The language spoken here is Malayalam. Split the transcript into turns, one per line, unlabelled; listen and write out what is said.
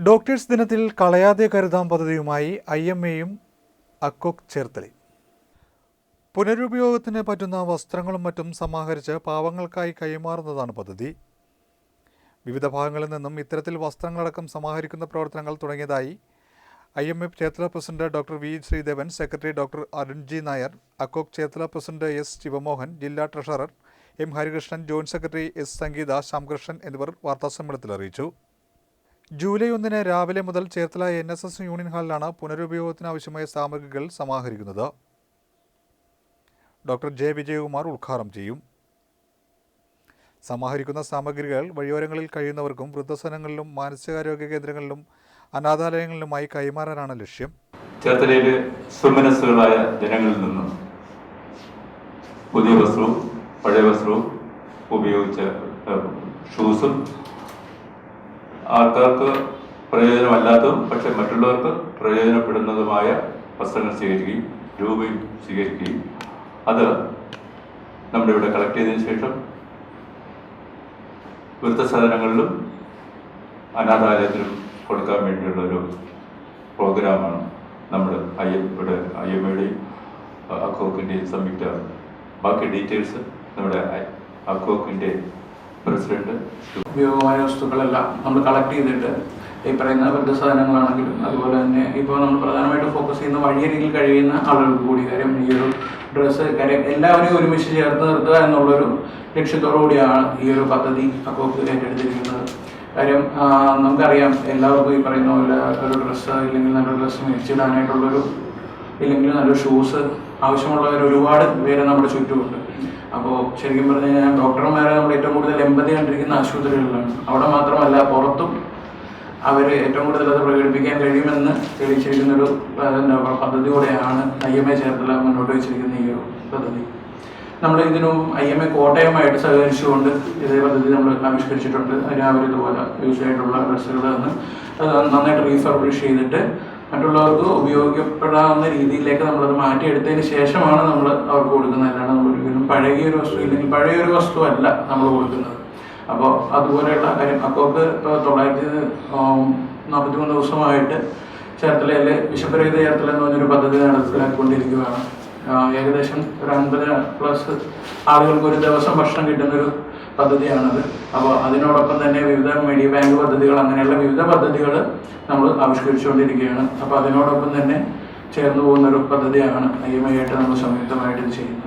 ഡോക്ടേഴ്സ് ദിനത്തിൽ കളയാതെ കരുതാം പദ്ധതിയുമായി IMAയും അക്കോക്ക് ചേർത്തലി. പുനരുപയോഗത്തിന് പറ്റുന്ന വസ്ത്രങ്ങളും മറ്റും സമാഹരിച്ച് പാവങ്ങൾക്കായി കൈമാറുന്നതാണ് പദ്ധതി. വിവിധ ഭാഗങ്ങളിൽ നിന്നും ഇത്തരത്തിൽ വസ്ത്രങ്ങളടക്കം സമാഹരിക്കുന്ന പ്രവർത്തനങ്ങൾ തുടങ്ങിയതായി IMA Cherthala president doctor V Sreedevan, secretary doctor Arun G Nair, അക്കോക്ക് ചേർത്തല പ്രസിഡന്റ് S ശിവമോഹൻ, ജില്ലാ treasurer M Harikrishnan, joint secretary S Sangeetha, Shyamkrishnan എന്നിവർ വാർത്താസമ്മേളനത്തിൽ അറിയിച്ചു. ജൂലൈ 1 രാവിലെ മുതൽ ചേർത്തല NSS യൂണിയൻ ഹാളിലാണ് പുനരുപയോഗത്തിന് ആവശ്യമായ സാമഗ്രികൾ സമാഹരിക്കുന്നത്. ഡോക്ടർ J വിജയകുമാർ ഉദ്ഘാടനം ചെയ്യും. സമാഹരിക്കുന്ന സാമഗ്രികൾ വഴിയോരങ്ങളിൽ കഴിയുന്നവർക്കും വൃദ്ധസദനങ്ങളിലും മാനസികാരോഗ്യ കേന്ദ്രങ്ങളിലും അനാഥാലയങ്ങളിലുമായി കൈമാറാനാണ് ലക്ഷ്യം.
ചേർത്തലയിലെ സുമനസ്സുകളായ ജനങ്ങളിൽ നിന്നും പുതിയ വസ്ത്രവും പഴയ വസ്ത്രവും ഉപയോഗിച്ച ഷൂസും, ആൾക്കാർക്ക് പ്രയോജനമല്ലാത്തതും പക്ഷെ മറ്റുള്ളവർക്ക് പ്രയോജനപ്പെടുന്നതുമായ വസ്ത്രങ്ങൾ സ്വീകരിക്കുകയും രൂപയും സ്വീകരിക്കുകയും അത് നമ്മുടെ ഇവിടെ കളക്ട് ചെയ്തതിനു ശേഷം വൃദ്ധസദനങ്ങളിലും അനാഥാലയത്തിലും കൊടുക്കാൻ വേണ്ടിയുള്ള ഒരു പ്രോഗ്രാമാണ് നമ്മുടെ ഇവിടെ IMAയുടെയും അക്കോക്കിൻ്റെയും സംയുക്ത. ബാക്കി ഡീറ്റെയിൽസ് നമ്മുടെ അക്കോക്കിൻ്റെ പ്രസിഡന്റ്.
ഉപയോഗമായ വസ്തുക്കളെല്ലാം നമ്മൾ കളക്ട് ചെയ്തിട്ട് ഈ പറയുന്ന വൃദ്ധസദനങ്ങളാണെങ്കിലും അതുപോലെ തന്നെ ഇപ്പോൾ നമ്മൾ പ്രധാനമായിട്ട് ഫോക്കസ് ചെയ്യുന്ന വഴിയരികിൽ കഴിയുന്ന ആളുകൾക്ക് കൂടി. കാര്യം ഈ ഒരു ഡ്രസ്സ് കാര്യം എല്ലാവരെയും ഒരുമിച്ച് ചേർത്ത് നിർത്തുക എന്നുള്ളൊരു ലക്ഷ്യത്തോടു കൂടിയാണ് ഈ ഒരു പദ്ധതി അക്കോക്ക് ഏറ്റെടുത്തിരിക്കുന്നത്. കാര്യം നമുക്കറിയാം എല്ലാവർക്കും ഈ പറയുന്ന പോലെ ഒരു ഡ്രസ്സ് ഇല്ലെങ്കിൽ നല്ലൊരു ഡ്രസ്സ് മേടിച്ചിടാനായിട്ടുള്ളൊരു ഇല്ലെങ്കിൽ നല്ലൊരു ഷൂസ് ആവശ്യമുള്ളവർ ഒരുപാട് പേര് നമ്മുടെ ചുറ്റുമുണ്ട്. അപ്പോൾ ശരിക്കും പറഞ്ഞു കഴിഞ്ഞാൽ ഡോക്ടർമാരെ നമ്മൾ ഏറ്റവും കൂടുതൽ എമ്പതി കണ്ടിരിക്കുന്ന ആശുപത്രികളിലാണ്. അവിടെ മാത്രമല്ല പുറത്തും അവർ ഏറ്റവും കൂടുതൽ അത് പ്രകടിപ്പിക്കാൻ കഴിയുമെന്ന് തെളിയിച്ചിരിക്കുന്നൊരു പദ്ധതിയോടെയാണ് IMA ചേർത്തല മുന്നോട്ട് വെച്ചിരിക്കുന്ന ഈ ഒരു പദ്ധതി. നമ്മൾ ഇതിനും IMA കോട്ടയമായിട്ട് സഹകരിച്ചുകൊണ്ട് ഇതേ പദ്ധതി നമ്മൾ ആവിഷ്കരിച്ചിട്ടുണ്ട്. രാവിലെ ഇതുപോലെ യൂസ് ആയിട്ടുള്ള ഡ്രസ്സുകൾ നന്നായിട്ട് റീഫർബിഷ് ചെയ്തിട്ട് മറ്റുള്ളവർക്ക് ഉപയോഗിക്കപ്പെടാവുന്ന രീതിയിലേക്ക് നമ്മളത് മാറ്റിയെടുത്തതിന് ശേഷമാണ് നമ്മൾ അവർക്ക് കൊടുക്കുന്നത്. അല്ലാണ്ട് നമ്മൾ ഒരിക്കലും പഴകിയൊരു വസ്തു ഇല്ലെങ്കിൽ പഴയൊരു വസ്തു അല്ല നമ്മൾ കൊടുക്കുന്നത്. അപ്പോൾ അതുപോലെയുള്ള കാര്യം അക്കോക്ക് ഇപ്പോൾ 943 ദിവസമായിട്ട് ചേർത്തലയിൽ വിശപ്പരഹിത ചേർത്തല എന്ന് പറഞ്ഞൊരു പദ്ധതി നടപ്പിലാക്കിക്കൊണ്ടിരിക്കുകയാണ്. ഏകദേശം ഒരു 50+ ആളുകൾക്ക് ഒരു ദിവസം ഭക്ഷണം കിട്ടുന്നൊരു പദ്ധതിയാണത്. അപ്പോൾ അതിനോടൊപ്പം തന്നെ വിവിധ മെഡി ബാങ്ക് പദ്ധതികൾ അങ്ങനെയുള്ള വിവിധ പദ്ധതികൾ നമ്മൾ ആവിഷ്കരിച്ചുകൊണ്ടിരിക്കുകയാണ്. അപ്പോൾ അതിനോടൊപ്പം തന്നെ ചേർന്ന് പോകുന്നൊരു പദ്ധതിയാണ് IMAയായിട്ട് നമ്മൾ സംയുക്തമായിട്ട് ഇത് ചെയ്യുന്നത്.